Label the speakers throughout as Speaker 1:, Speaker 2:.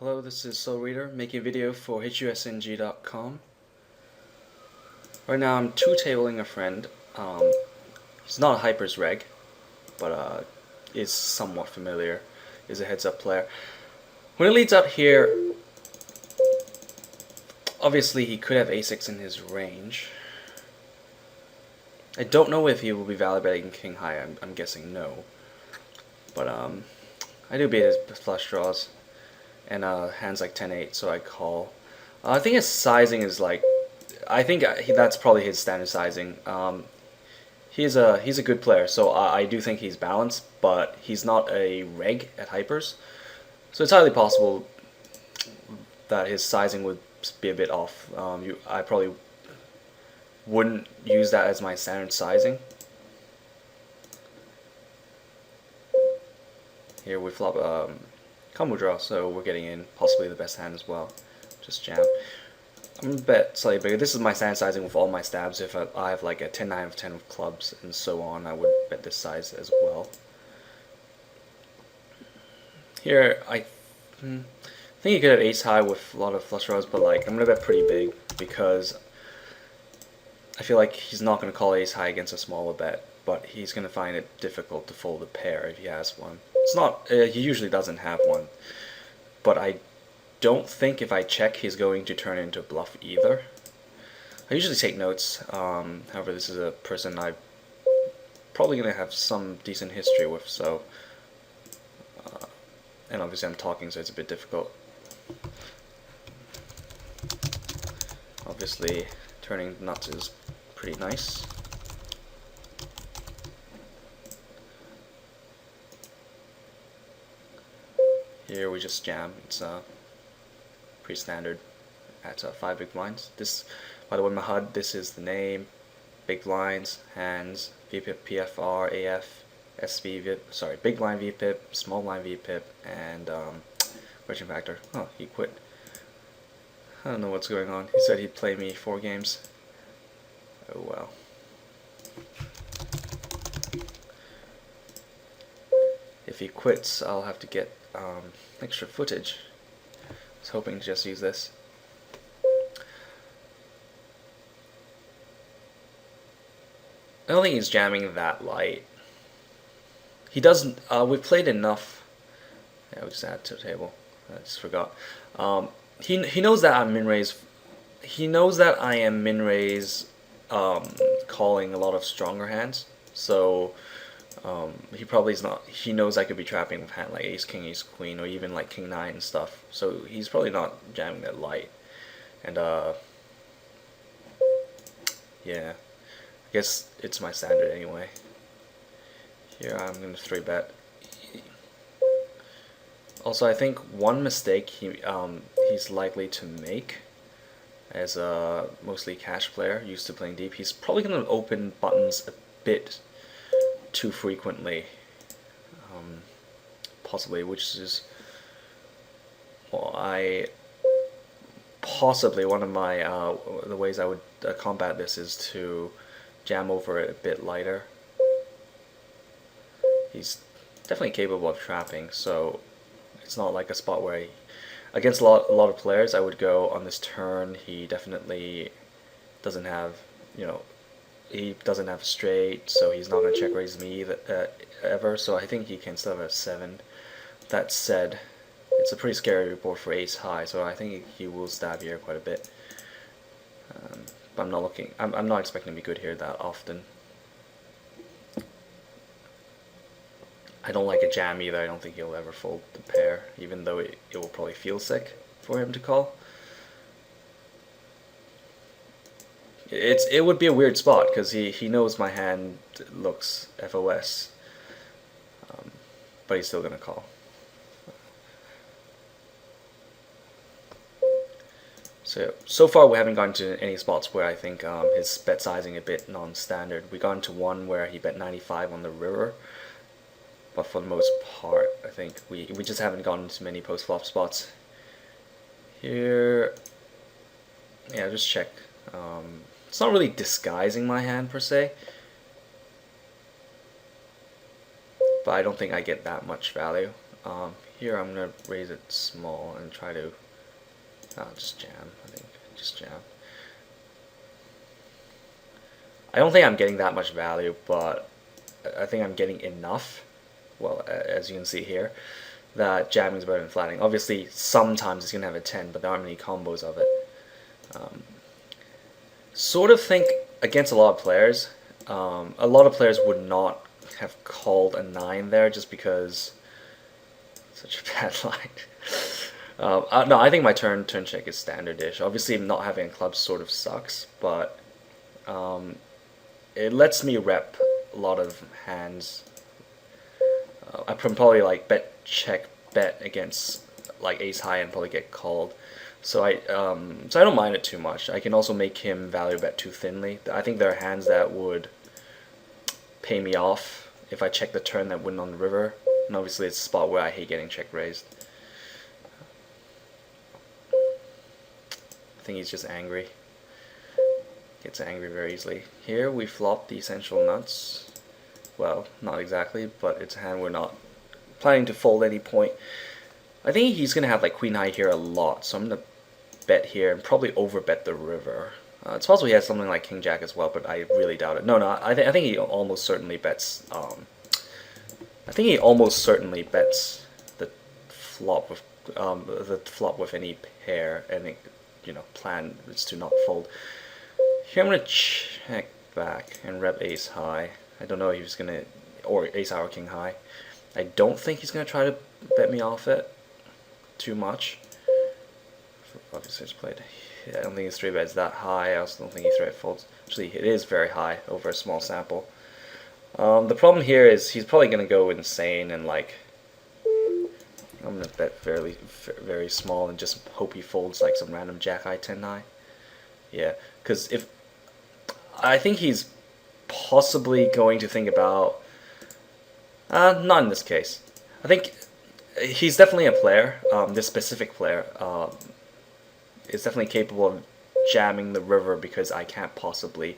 Speaker 1: Hello, this is Soul Reader making a video for SNG.com. Right now I'm two-tabling a friend. He's not a Hypers reg, but is somewhat familiar. Is a heads-up player. When it leads up here, obviously he could have a6 in his range. I don't know if he will be validating king high. I'm guessing no. But I do beat his flush draws and hands like 10-8, so I call. I think his sizing is like, I think that's probably his standard sizing. He's a good player, so I do think he's balanced, but he's not a reg at hypers, so it's highly possible that his sizing would be a bit off. I probably wouldn't use that as my standard sizing. Here we flop combo draw, so we're getting in possibly the best hand as well. Just jam. I'm gonna bet slightly bigger. This is my standard sizing with all my stabs. If I have like a 10-9 of 10 with clubs and so on, I would bet this size as well. Here, I think you could have ace high with a lot of flush draws, but like I'm gonna bet pretty big because I feel like he's not gonna call ace high against a smaller bet, but he's gonna find it difficult to fold a pair if he has one. It's not. He usually doesn't have one, but I don't think if I check he's going to turn into a bluff either. I usually take notes. However, this is a person I'm probably gonna have some decent history with, so and obviously I'm talking, so it's a bit difficult. Obviously, turning nuts is pretty nice. Here we just jam. It's pretty standard at 5 big blinds. This, by the way, my HUD, this is the name, big blinds, hands, VPIP, PFR, AF, SV, VIP, sorry, big blind VPIP, small blind VPIP, and correction factor. Oh, he quit. I don't know what's going on. He said he'd play me 4 games. Oh well. If he quits, I'll have to get extra footage. I was hoping to just use this. I don't think he's jamming that light. He doesn't. We've played enough. Yeah, we just add to the table. I just forgot. He knows that I'm min raise. He knows that I am min raise, calling a lot of stronger hands. So he probably is not. He knows I could be trapping with hand like ace king, ace queen, or even like king 9 and stuff. So he's probably not jamming that light. And yeah, I guess it's my standard anyway. Here I'm gonna 3-bet. Also, I think one mistake he's likely to make, as a mostly cash player used to playing deep, he's probably gonna open buttons a bit too frequently, possibly, which is, well, possibly one of my the ways I would combat this is to jam over it a bit lighter. He's definitely capable of trapping, so it's not like a spot where against a lot of players I would go on this turn. He definitely doesn't have, he doesn't have a straight, so he's not going to check raise me ever, so I think he can still have a 7. That said, it's a pretty scary board for ace high, so I think he will stab here quite a bit. But I'm not expecting to be good here that often. I don't like a jam either. I don't think he'll ever fold the pair, even though it will probably feel sick for him to call. It would be a weird spot because he knows my hand looks FOS, but he's still gonna call. So far we haven't gotten to any spots where I think his bet sizing a bit non-standard. We got into one where he bet 95 on the river, but for the most part I think we just haven't gotten to many post-flop spots. Here, yeah, just check. It's not really disguising my hand per se, but I don't think I get that much value. here I'm gonna raise it small and try to just jam. I think just jam. I don't think I'm getting that much value, but I think I'm getting enough. Well, as you can see here, that jamming is better than flattening. Obviously, sometimes it's gonna have a 10, but there aren't many combos of it. Sort of think against a lot of players. A lot of players would not have called a 9 there just because such a bad line. No, I think my turn check is standard-ish. Obviously, not having a club sort of sucks, but it lets me rep a lot of hands. I can probably like bet check bet against like ace high and probably get called. So I don't mind it too much. I can also make him value bet too thinly. I think there are hands that would pay me off if I check the turn that win on the river. And obviously it's a spot where I hate getting check raised. I think he's just angry. Gets angry very easily. Here we flop the essential nuts. Well, not exactly, but it's a hand we're not planning to fold at any point. I think he's going to have like queen high here a lot, so I'm going to bet here and probably overbet the river. It's possible he has something like king jack as well, but I really doubt it. No, I think he almost certainly bets. I think he almost certainly bets the flop with any pair, and it, plan is to not fold. Here I'm gonna check back and rep ace high. I don't know if he's gonna, or ace high or king high. I don't think he's gonna try to bet me off it too much. Obviously it's played. Yeah, I don't think his 3-bet's that high. I also don't think he 3-bet folds. Actually, it is very high over a small sample. The problem here is he's probably gonna go insane and like, I'm gonna bet very small and just hope he folds like some random jack high 10 high. Yeah, because if I think he's possibly going to think about not in this case. I think he's definitely a player. This specific player is definitely capable of jamming the river because I can't possibly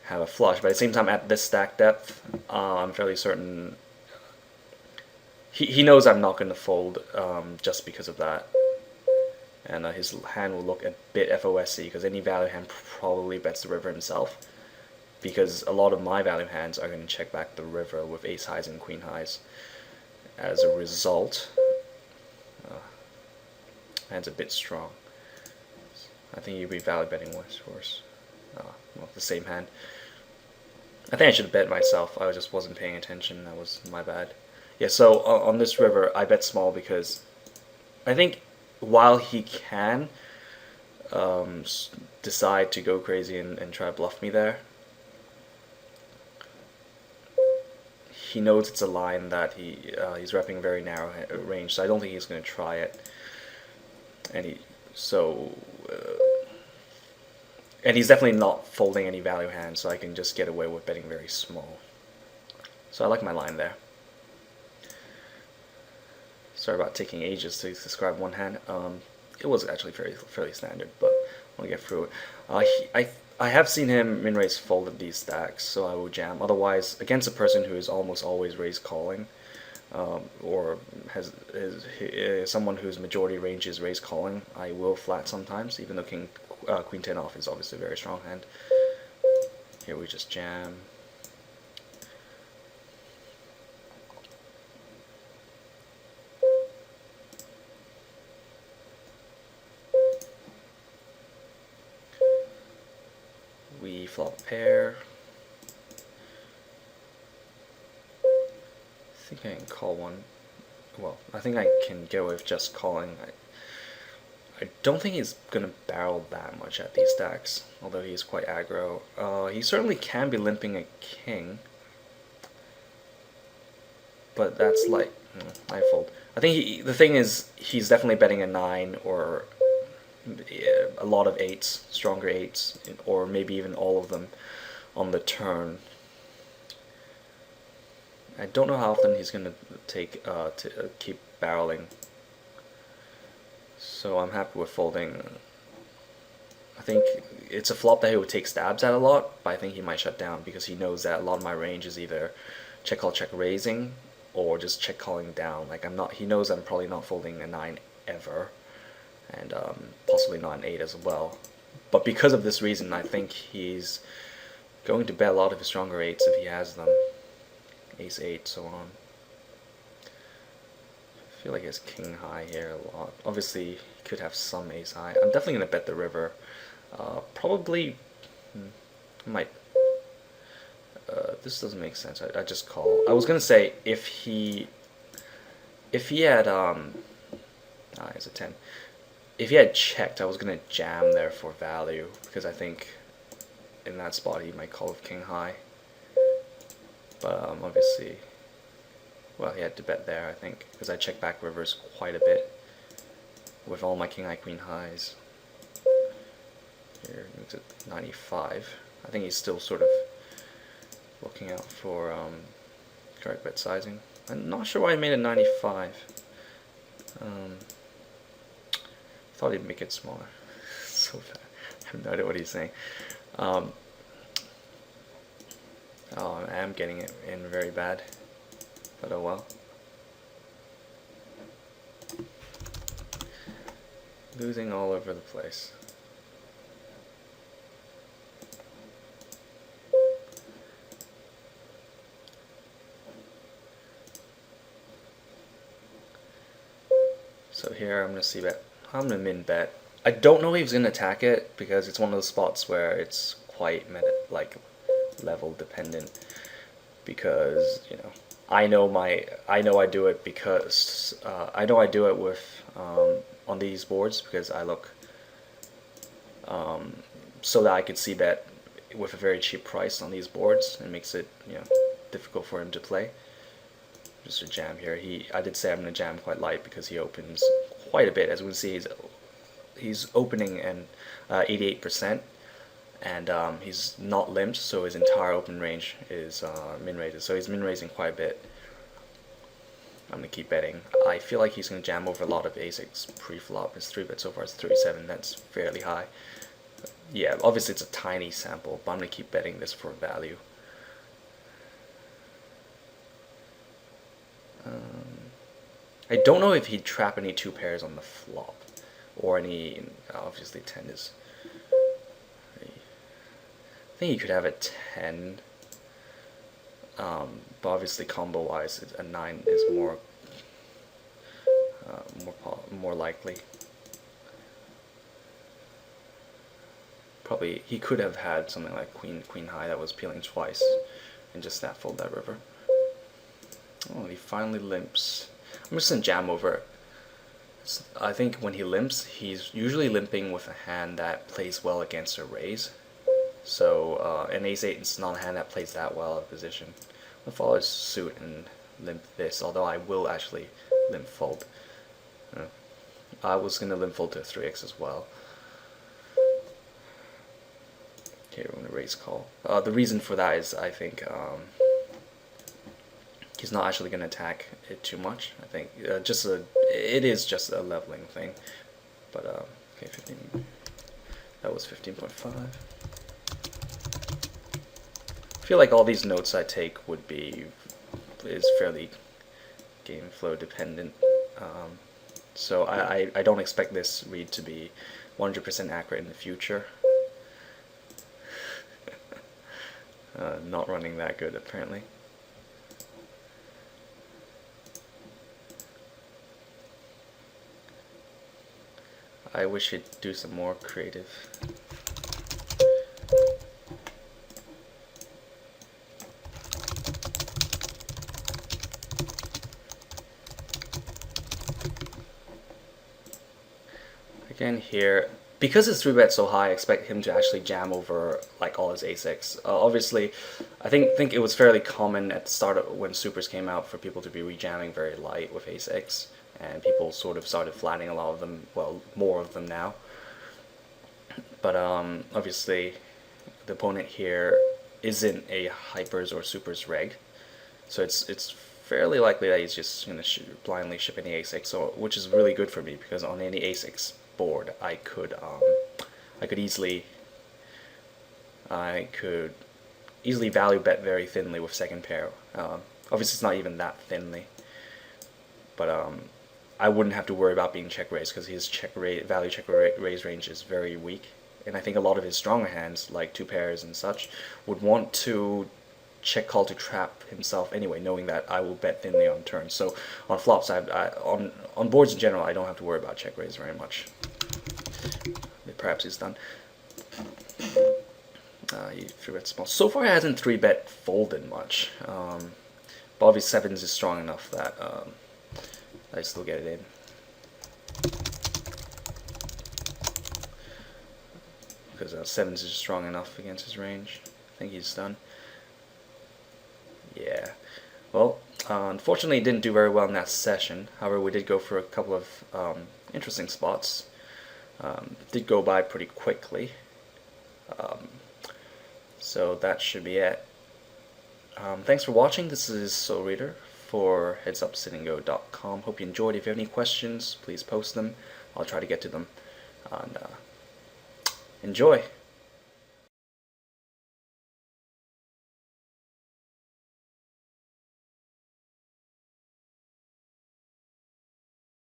Speaker 1: have a flush. But at the same time, at this stack depth, I'm fairly certain he knows I'm not going to fold just because of that. And his hand will look a bit FOSC because any value hand probably bets the river himself. Because a lot of my value hands are going to check back the river with ace highs and queen highs. As a result, hand's a bit strong. I think you'd be value betting worse. Well, the same hand. I think I should have bet myself. I just wasn't paying attention. That was my bad. Yeah, so on this river, I bet small because I think while he can decide to go crazy and try to bluff me there, he knows it's a line that he's repping very narrow range, so I don't think he's going to try it. And he's definitely not folding any value hands, so I can just get away with betting very small. So I like my line there. Sorry about taking ages to describe one hand. It was actually fairly standard, but I'll get through it. I have seen him min-raise folded these stacks, so I will jam. Otherwise, against a person who is almost always raise calling, or has someone whose majority range is raise calling, I will flat sometimes, even though queen 10 off is obviously a very strong hand. Here we just jam. We flop pair. I think I can call one. Well, I think I can get away with just calling. I don't think he's going to barrel that much at these stacks, although he's quite aggro. He certainly can be limping a king, but that's like, I fold. I think the thing is, he's definitely betting a 9 or a lot of 8s, stronger 8s, or maybe even all of them on the turn. I don't know how often he's going to take to keep barreling, so I'm happy with folding. I think it's a flop that he would take stabs at a lot, but I think he might shut down because he knows that a lot of my range is either check call check raising or just check calling down. Like I'm not. He knows I'm probably not folding a 9 ever, and possibly not an 8 as well. But because of this reason, I think he's going to bet a lot of his stronger 8s if he has them. Ace 8, so on. I feel like he has king high here a lot. Obviously, he could have some ace high. I'm definitely going to bet the river. Probably, I might. This doesn't make sense. I just call. I was going to say if he had it's a 10. If he had checked, I was going to jam there for value because I think in that spot he might call with king high. But obviously, well, he had to bet there, I think, because I check back rivers quite a bit with all my king high, queen highs. Here, moves at 95. I think he's still sort of looking out for correct bet sizing. I'm not sure why he made it 95. Thought he'd make it smaller. So bad. I have no idea what he's saying. Oh, I am getting it in very bad. But oh well. Losing all over the place. So here I'm going to see bet. I'm going to min bet. I don't know if he's going to attack it because it's one of those spots where it's quite level dependent, because I know I do it because I know I do it with on these boards because I look so that I could see bet with a very cheap price on these boards. It makes it difficult for him to play. Just a jam here. I did say I'm going to jam quite light because he opens quite a bit. As we can see, he's opening in 88%, and he's not limped, so his entire open range is min raised. So he's min raising quite a bit. I'm going to keep betting. I feel like he's going to jam over a lot of A6 pre-flop. His 3-bet so far is 37. That's fairly high. Yeah, obviously it's a tiny sample, but I'm going to keep betting this for value. I don't know if he'd trap any 2 pairs on the flop, or any, obviously 10 is, I think he could have a 10, but obviously combo wise a 9 is more likely. Probably he could have had something like queen high that was peeling twice and just snap fold that river. Oh, he finally limps. I'm just gonna jam over. I think when he limps, he's usually limping with a hand that plays well against a raise. So an ace-8 is not a hand that plays that well in position. I'll follow his suit and limp this, although I will actually limp fold. I was gonna limp fold to a 3x as well. Okay, we're gonna raise call. The reason for that is I think he's not actually going to attack it too much. I think it is just a leveling thing. But okay, 15. That was 15.5. I feel like all these notes I take is fairly game flow dependent. So I don't expect this read to be 100% accurate in the future. Not running that good apparently. I wish he'd do some more creative. Again here, because his 3-bet so high, I expect him to actually jam over like all his A6. Obviously, I think it was fairly common at the start of when supers came out for people to be rejamming very light with A6. And people sort of started flattening a lot of them, well, more of them now. But obviously, the opponent here isn't a hypers or supers reg, so it's fairly likely that he's just going to blindly ship any A6, so which is really good for me because on any A6 board I could easily value bet very thinly with second pair. Obviously, it's not even that thinly, but I wouldn't have to worry about being check raised because his value check raise range is very weak, and I think a lot of his stronger hands, like two pairs and such, would want to check call to trap himself anyway, knowing that I will bet thinly on turn. So on flops, on boards in general, I don't have to worry about check raise very much. Perhaps he's done. He 3-bet small. So far, he hasn't 3-bet folded much. But obviously, sevens is strong enough that I still get it in. Because sevens is strong enough against his range. I think he's done. Yeah. Well, unfortunately, he didn't do very well in that session. However, we did go for a couple of interesting spots. Did go by pretty quickly. So that should be it. Thanks for watching. This is Soul Reader for headsupsitandgo.com. Hope you enjoyed. If you have any questions, please post them. I'll try to get to them. And enjoy.